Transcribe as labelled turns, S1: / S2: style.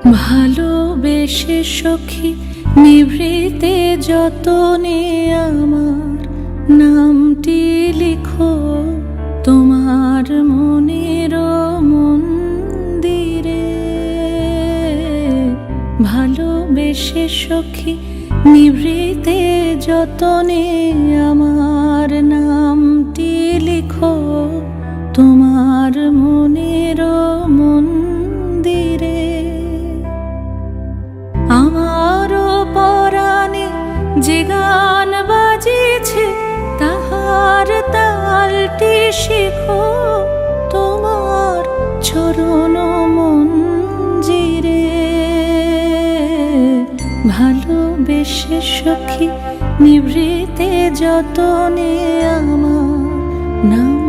S1: ভালোবেসে সখী নিভৃতে যতনে আমার নামটি লিখো তোমার মনের মন্দিরে। ভালোবেসে সখী নিভৃতে যতনে আমার নামটি লিখো তোমার মনের মন্দিরে। আমারও পরাণে যে গান বাজিছে তাহার তালটি শিখো তোমার চরণ মঞ্জিরে। ভালোবেসে সখী নিভৃতে যতনে আমার নাম